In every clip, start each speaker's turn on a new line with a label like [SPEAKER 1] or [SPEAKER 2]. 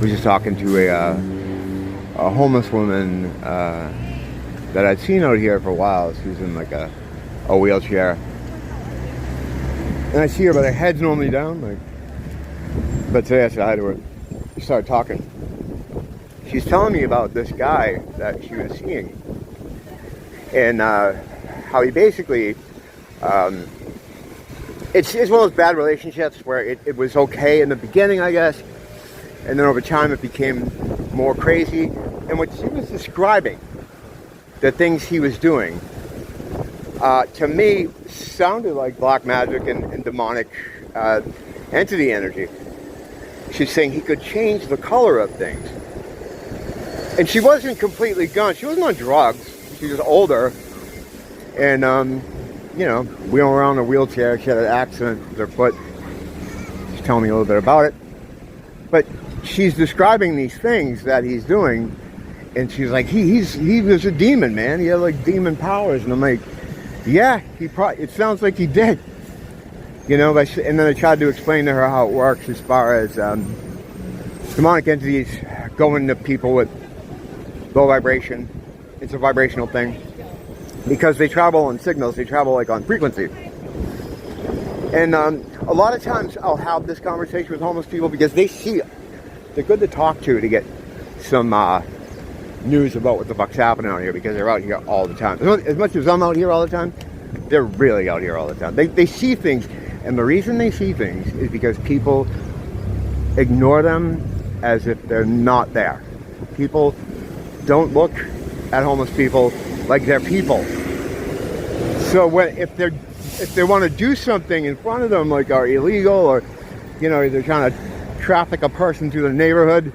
[SPEAKER 1] was just talking to a homeless woman that I'd seen out here for a while. She was in like a wheelchair, and I see her, but her head's normally down. But today I said hi to her. We started talking. She's telling me about this guy that she was seeing, and how he basically, it's one of those bad relationships where it was okay in the beginning, I guess, and then over time it became more crazy. And what she was describing, the things he was doing, to me sounded like black magic and demonic entity energy. She's saying he could change the color of things. And she wasn't completely gone. She wasn't on drugs. She was older. And, wheeling around in a wheelchair. She had an accident with her foot. She's telling me a little bit about it. But she's describing these things that he's doing. And she's like, he was a demon, man. He had like demon powers. And I'm like, yeah, it sounds like he did. And then I tried to explain to her how it works as far as demonic entities going to people with low vibration. It's a vibrational thing. Because they travel on signals, they travel like on frequency. And a lot of times I'll have this conversation with homeless people because they see it. They're good to talk to get some news about what the fuck's happening out here, because they're out here all the time. As much as I'm out here all the time, they're really out here all the time. They see things, and the reason they see things is because people ignore them as if they're not there. People don't look at homeless people like they're people. So if they want to do something in front of them, like are illegal, or they're trying to traffic a person through the neighborhood,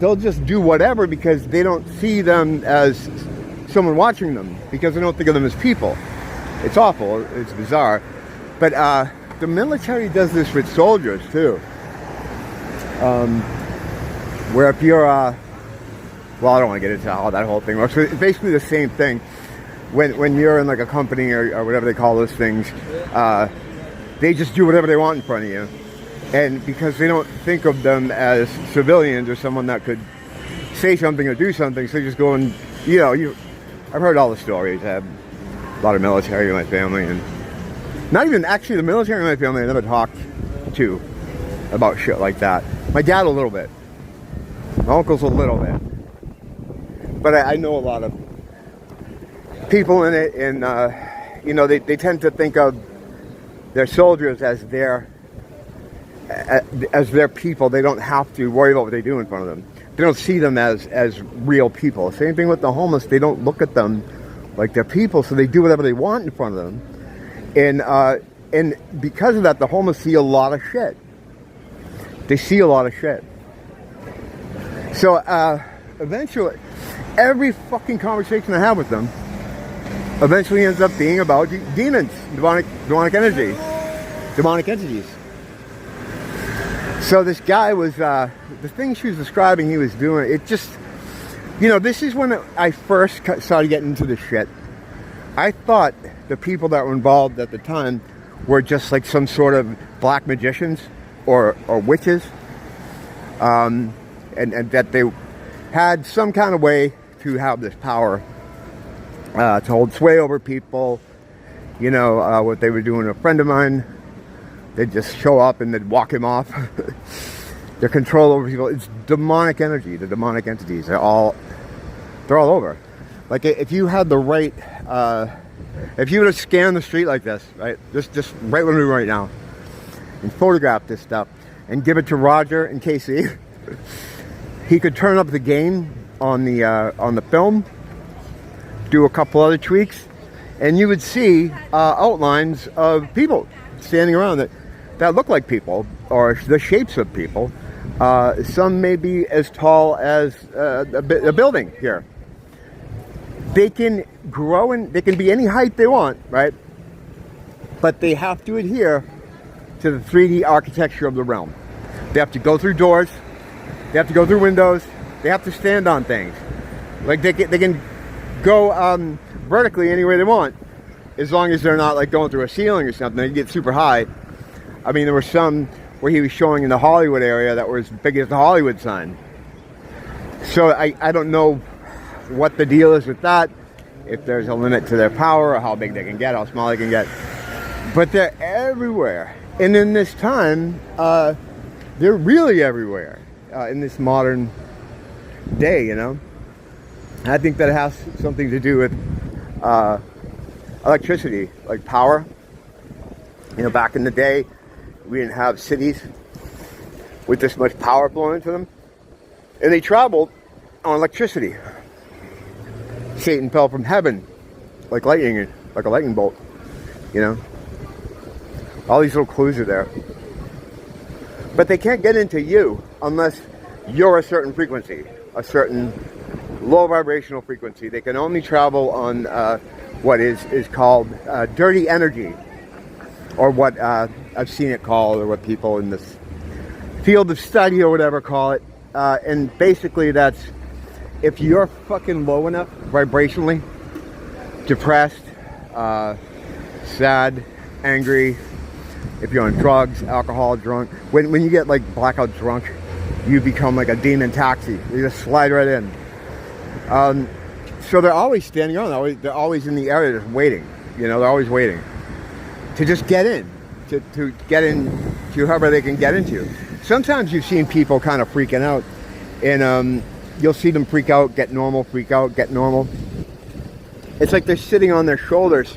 [SPEAKER 1] they'll just do whatever because they don't see them as someone watching them, because they don't think of them as people. It's awful. It's bizarre. But the military does this with soldiers too. Where if you're well, I don't want to get into how that whole thing works. It's basically the same thing. When you're in like a company or whatever they call those things, they just do whatever they want in front of you. And because they don't think of them as civilians or someone that could say something or do something, so they just go and, I've heard all the stories. I have a lot of military in my family, and not even actually the military in my family I never talked to about shit like that. My dad a little bit. My uncle's a little bit. But I know a lot of people in it, and they tend to think of their soldiers as their people. They don't have to worry about what they do in front of them. They don't see them as real people. Same thing with the homeless. They don't look at them like they're people, so they do whatever they want in front of them. And because of that, the homeless see a lot of shit. They see a lot of shit. So eventually, every fucking conversation I have with them eventually ends up being about demons, demonic energy, demonic entities. So this guy was, the thing she was describing he was doing, it just, this is when I first started getting into this shit. I thought the people that were involved at the time were just like some sort of black magicians or witches, and that they had some kind of way to have this power to hold sway over people. What they were doing to a friend of mine, they'd just show up and they'd walk him off. Their control over people, it's demonic energy. The demonic entities, they're all over. Like if you had the right, if you were to scan the street like this, right, just right when we're right now, and photograph this stuff and give it to Roger and Casey, he could turn up the gain on the film, do a couple other tweaks, and you would see outlines of people standing around that look like people, or the shapes of people. Some may be as tall as a building here. They can grow, and they can be any height they want, right? But they have to adhere to the 3D architecture of the realm. They have to go through doors. They have to go through windows. They have to stand on things. Like they can go vertically any way they want, as long as they're not like going through a ceiling or something. They get super high. I mean, there were some where he was showing in the Hollywood area that was big as the Hollywood sign. So I don't know what the deal is with that, if there's a limit to their power, or how big they can get, how small they can get. But they're everywhere. And in this time, they're really everywhere in this modern day, you know. I think that it has something to do with electricity, like power. You know, back in the day, we didn't have cities with this much power flowing into them. And they traveled on electricity. Satan fell from heaven like lightning, like a lightning bolt, you know. All these little clues are there. But they can't get into you unless you're a certain frequency, a certain low vibrational frequency. They can only travel on what is called dirty energy, or what I've seen it called, or what people in this field of study or whatever call it. And basically that's, if you're fucking low enough vibrationally, depressed, sad, angry, if you're on drugs, alcohol, drunk, when you get like blackout drunk, you become like a demon taxi. You just slide right in. So they're always standing around. They're always in the area just waiting. You know, they're always waiting to just get in, to get in to whoever they can get into. Sometimes you've seen people kind of freaking out, and you'll see them freak out, get normal, freak out, get normal. It's like they're sitting on their shoulders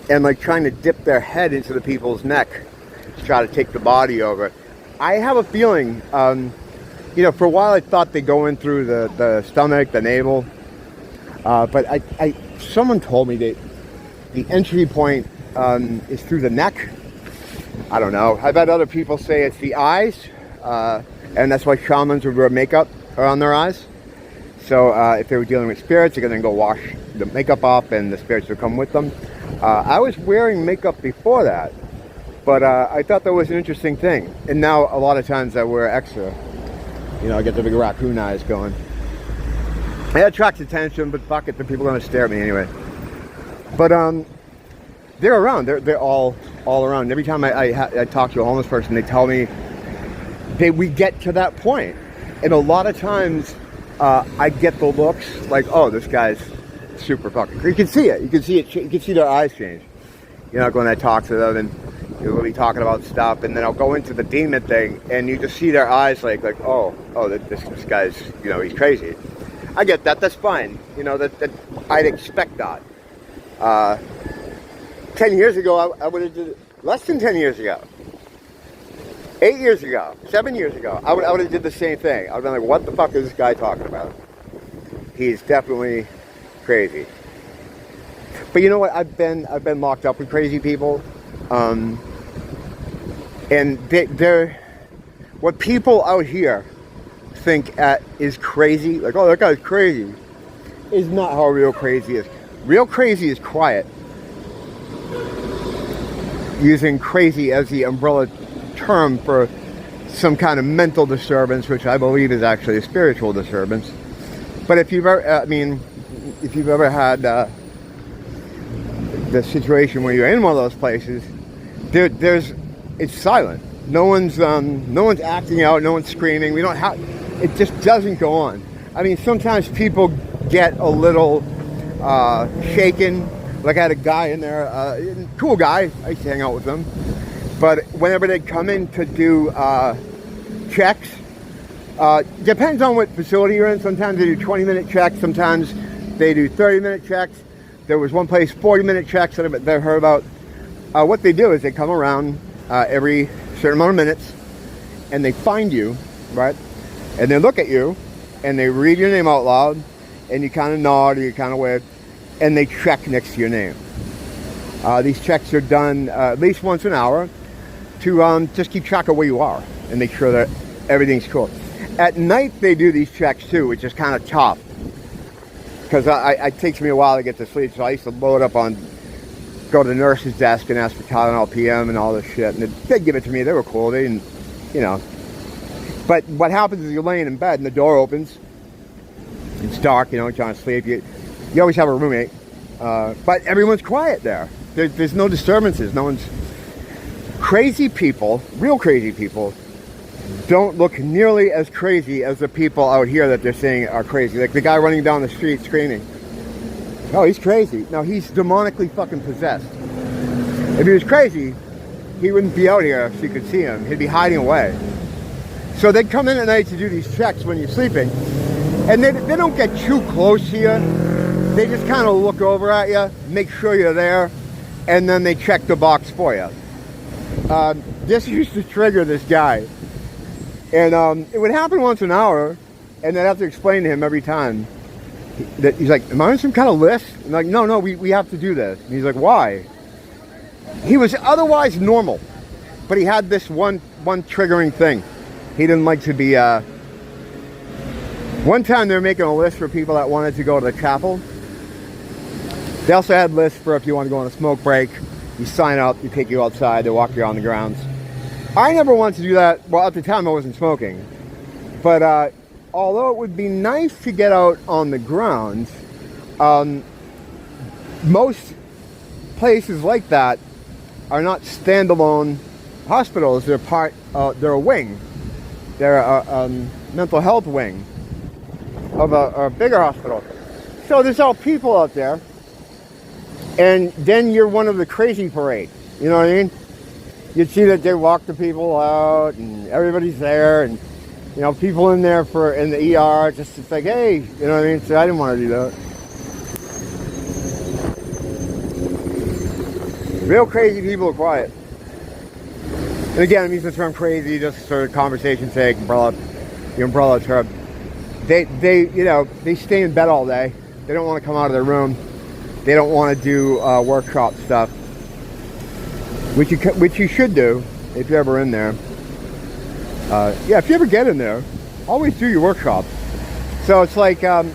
[SPEAKER 1] and like trying to dip their head into the people's neck to try to take the body over. I have a feeling, you know, for a while I thought they go in through the stomach, the navel, but someone told me that the entry point is through the neck. I don't know. I've had other people say it's the eyes, and that's why shamans would wear makeup around their eyes. So if they were dealing with spirits, they could then go wash the makeup off and the spirits would come with them. I was wearing makeup before that, but I thought that was an interesting thing. And now a lot of times I wear extra. You know, I get the big raccoon eyes going. It attracts attention, but fuck it, the people are going to stare at me anyway. But they're around. They're all around. Every time I talk to a homeless person, they tell me we get to that point. And a lot of times I get the looks like, oh, this guy's super fucking crazy. You can see it. You can see it. You can see their eyes change. You know, when I talk to them, and we'll be talking about stuff, and then I'll go into the demon thing, and you just see their eyes like oh, this guy's, you know, he's crazy. I get that. That's fine. You know, that I'd expect that. 10 years ago, I would have did it. Less than 10 years ago. 8 years ago. 7 years ago. I would have did the same thing. I would have been like, what the fuck is this guy talking about? He's definitely crazy. But you know what? I've been locked up with crazy people. And they're what people out here think is crazy, like, oh, that guy's crazy, is not how real crazy is. Real crazy is quiet. Using crazy as the umbrella term for some kind of mental disturbance, which I believe is actually a spiritual disturbance. But if you've ever, if you've ever had the situation where you're in one of those places, it's silent. No one's acting out. No one's screaming. It just doesn't go on. I mean, sometimes people get a little shaken. Like I had a guy in there, cool guy. I used to hang out with him. But whenever they come in to do checks, depends on what facility you're in. Sometimes they do 20-minute checks. Sometimes they do 30-minute checks. There was one place, 40-minute checks that I've heard about. What they do is they come around every certain amount of minutes, and they find you, right? And they look at you, and they read your name out loud, and you kind of nod or you kind of wave, and they check next to your name. These checks are done at least once an hour to just keep track of where you are and make sure that everything's cool. At night, they do these checks too, which is kind of tough because it takes me a while to get to sleep. So I used to load up on, go to the nurse's desk and ask for Tylenol PM and all this shit, and they'd give it to me. They were cool. They didn't, you know. But what happens is you're laying in bed and the door opens. It's dark, you know, you're trying to sleep. You always have a roommate, but everyone's quiet there. There's no disturbances. No one's crazy people, real crazy people, don't look nearly as crazy as the people out here that they're saying are crazy. Like the guy running down the street screaming. Oh, he's crazy. No, he's demonically fucking possessed. If he was crazy, he wouldn't be out here so you could see him. He'd be hiding away. So they'd come in at night to do these checks when you're sleeping. And they don't get too close to you. They just kind of look over at you, make sure you're there, and then they check the box for you. This used to trigger this guy. And it would happen once an hour, and they'd have to explain to him every time. That he's like, am I on some kind of list? I'm like, no, we have to do this. And he's like, why? He was otherwise normal, but he had this one triggering thing. He didn't like to be, one time they were making a list for people that wanted to go to the chapel. They also had lists for if you want to go on a smoke break. You sign up, they take you outside, they walk you on the grounds. I never wanted to do that. Well, at the time I wasn't smoking. But although it would be nice to get out on the grounds, most places like that are not standalone hospitals. They're they're a wing. They're a mental health wing of a bigger hospital. So there's all people out there, and then you're one of the crazy parade. You know what I mean? You'd see that they walk the people out, and everybody's there, and you know, people in there in the ER, just it's like, hey, you know what I mean? So I didn't want to do that. Real crazy people are quiet. And again, I'm using the term crazy just for conversation's sake, the umbrella term. They stay in bed all day. They don't want to come out of their room. They don't want to do workshop stuff, which you should do if you're ever in there. Yeah, if you ever get in there, always do your workshop. So it's like they're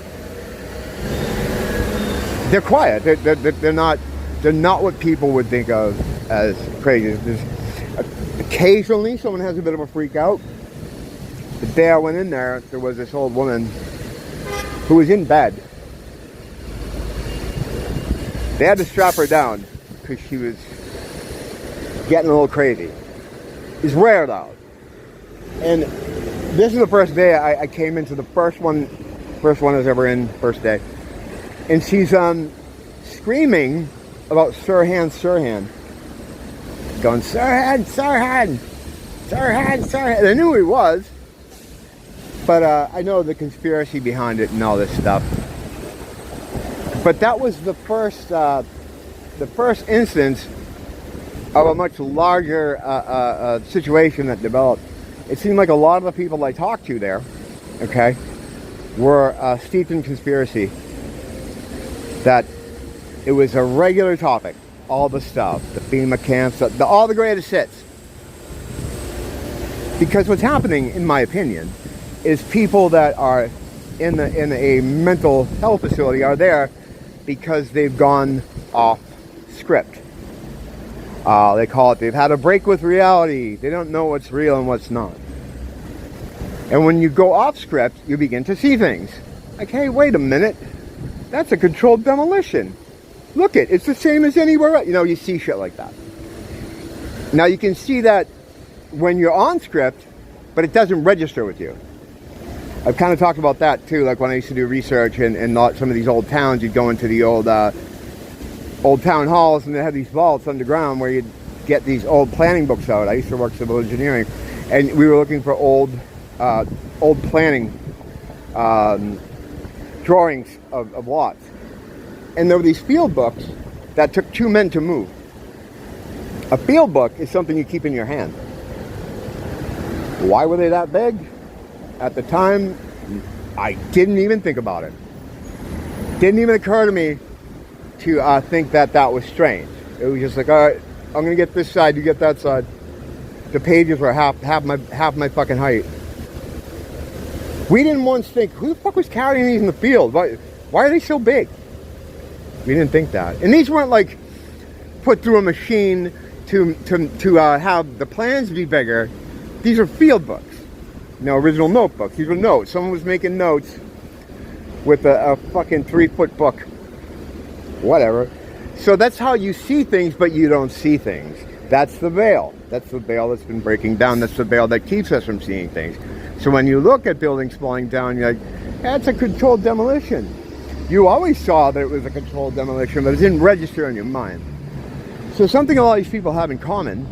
[SPEAKER 1] quiet. They're not what people would think of as crazy. Occasionally, someone has a bit of a freak out. The day I went in there was this old woman who was in bed. They had to strap her down because she was getting a little crazy. It's rare though. And this is the first day I came into the first one I was ever in, first day. And she's screaming about Sirhan. Going, Sirhan. And I knew who he was. But I know the conspiracy behind it and all this stuff. But that was the first instance of a much larger situation that developed. It seemed like a lot of the people I talked to there, okay, were steeped in conspiracy. That it was a regular topic, all the stuff, the FEMA camps, all the greatest hits. Because what's happening, in my opinion, is people that are in a mental health facility are there because they've gone off script. They call it, they've had a break with reality. They don't know what's real and what's not. And when you go off script, you begin to see things. Like, hey, wait a minute. That's a controlled demolition. Look it's the same as anywhere else. You know, you see shit like that. Now you can see that when you're on script, but it doesn't register with you. I've kind of talked about that too, like when I used to do research in some of these old towns, you'd go into the old town halls and they had these vaults underground where you'd get these old planning books out. I used to work civil engineering, and we were looking for old planning drawings of lots. And there were these field books that took 2 men to move. A field book is something you keep in your hand. Why were they that big? At the time, I didn't even think about it. Didn't even occur to me to think that was strange. It was just like, all right, I'm gonna get this side, you get that side. The pages were half my fucking height. We didn't once think, who the fuck was carrying these in the field? Why are they so big? We didn't think that. And these weren't like put through a machine to have the plans be bigger. These are field books. No original notebooks. These were notes. Someone was making notes with a fucking 3-foot book. Whatever. So that's how you see things, but you don't see things. That's the veil. That's the veil that's been breaking down. That's the veil that keeps us from seeing things. So when you look at buildings falling down, you're like, that's a controlled demolition. You always saw that it was a controlled demolition, but it didn't register in your mind. So something a lot of these people have in common,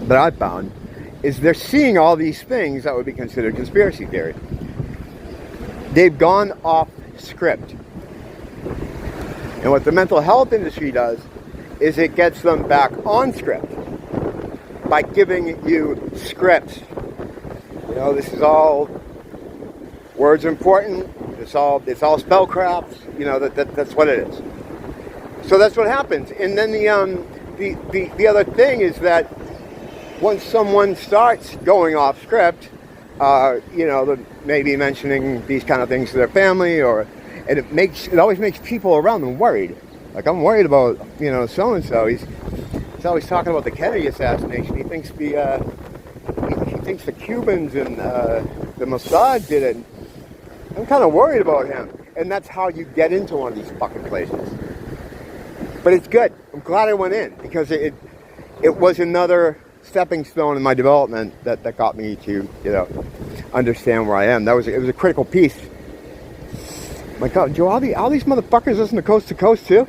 [SPEAKER 1] that I've found, is they're seeing all these things that would be considered conspiracy theory. They've gone off script. And what the mental health industry does is it gets them back on script by giving you scripts. You know, this is all words important. It's all spellcraft. You know, that's what it is. So that's what happens. And then the other thing is that once someone starts going off script, you know, maybe mentioning these kind of things to their family, and it always makes people around them worried. Like, I'm worried about, you know, so and so. He's always talking about the Kennedy assassination. He thinks he thinks the Cubans and the Mossad did it. I'm kind of worried about him. And that's how you get into one of these fucking places. But it's good. I'm glad I went in, because it was another stepping stone in my development that got me to, you know, understand where I am. It was a critical piece. My God, Joe, all these motherfuckers listen to Coast too?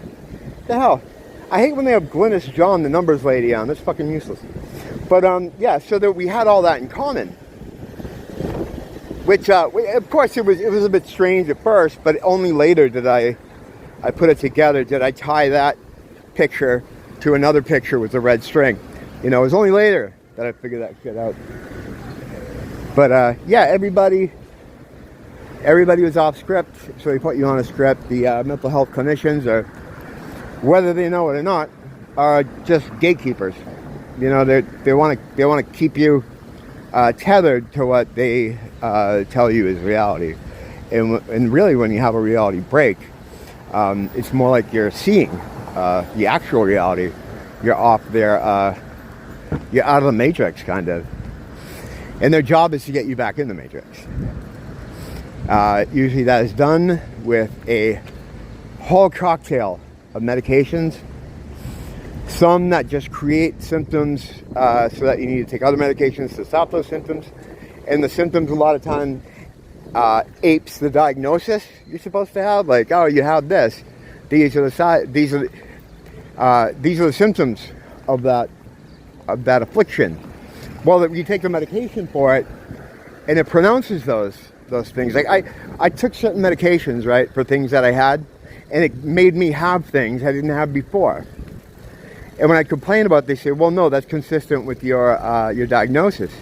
[SPEAKER 1] The hell? I hate when they have Glynis John, the numbers lady, on. That's fucking useless. But yeah, so that we had all that in common. Which, of course, it was a bit strange at first, but only later did I put it together. Did I tie that picture to another picture with the red string? You know, it was only later that I figured that shit out. But yeah, everybody was off script, so they put you on a script. The mental health clinicians, are, whether they know it or not, are just gatekeepers. You know, they want to keep you tethered to what they tell you is reality. And really, when you have a reality break, it's more like you're seeing the actual reality. You're off there. You're out of the matrix, kind of. And their job is to get you back in the matrix. Usually that is done with a whole cocktail of medications. Some that just create symptoms so that you need to take other medications to stop those symptoms. And the symptoms a lot of time apes the diagnosis you're supposed to have. Like, oh, you have this. These are the symptoms of that affliction. Well, you take the medication for it, and it pronounces those things. Like I took certain medications, right, for things that I had, and it made me have things I didn't have before. And when I complain about it, they say, well, no, that's consistent with your diagnosis.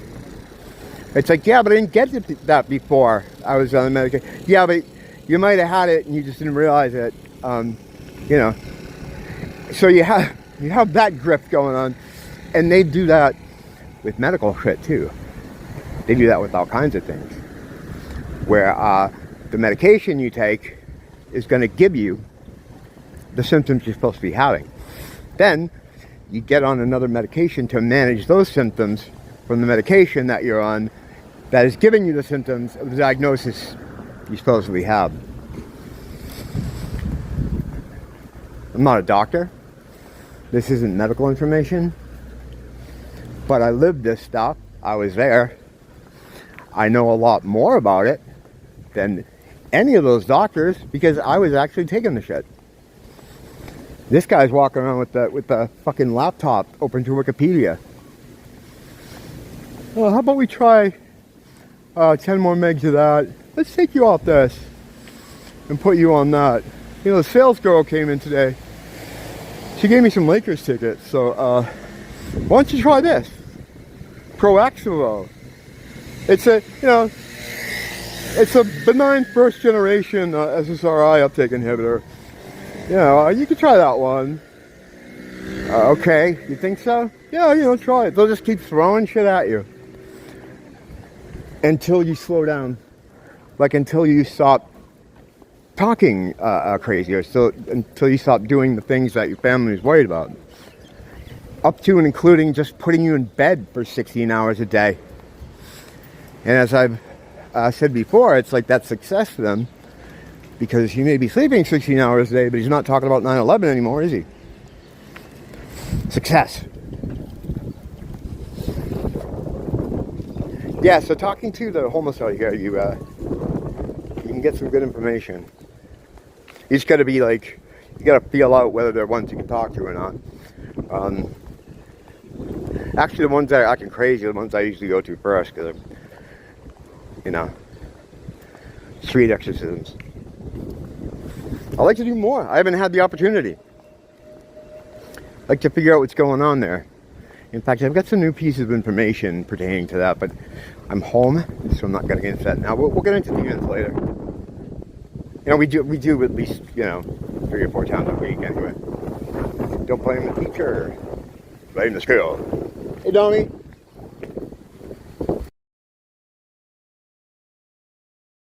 [SPEAKER 1] It's like, yeah, but I didn't get that before I was on the medication. Yeah, but you might have had it and you just didn't realize it. You know, so you have that grip going on, and they do that with medical shit too. They do that with all kinds of things, where the medication you take is going to give you the symptoms you're supposed to be having. Then you get on another medication to manage those symptoms from the medication that you're on that is giving you the symptoms of the diagnosis you supposedly have. I'm not a doctor. This isn't medical information. But I lived this stuff. I was there. I know a lot more about it than any of those doctors, because I was actually taking the shit. This guy's walking around with the fucking laptop open to Wikipedia. Well, how about we try 10 more megs of that? Let's take you off this and put you on that. You know, the sales girl came in today. She gave me some Lakers tickets, so why don't you try this? Proaximo. It's a benign first generation SSRI uptake inhibitor. You know, you could try that one. Okay, you think so? Yeah, try it. They'll just keep throwing shit at you until you slow down. Like, until you stop talking crazy, or until you stop doing the things that your family is worried about. Up to and including just putting you in bed for 16 hours a day. And as I've said before, it's like that success for them, because he may be sleeping 16 hours a day, but he's not talking about 9/11 anymore, is he? Success. Yeah, so talking to the homeless out here, you can get some good information. You just got to be like, you got to feel out whether they're ones you can talk to or not. Actually, the ones that are acting crazy are the ones I usually go to first, because, you know, street exorcisms. I'd like to do more. I haven't had the opportunity. I'd like to figure out what's going on there. In fact, I've got some new pieces of information pertaining to that, but I'm home, so I'm not going to get into that now. We'll get into demons later. You know, we do at least, 3 or 4 times a week anyway. Don't blame the teacher, blame the school. Hey, Donnie.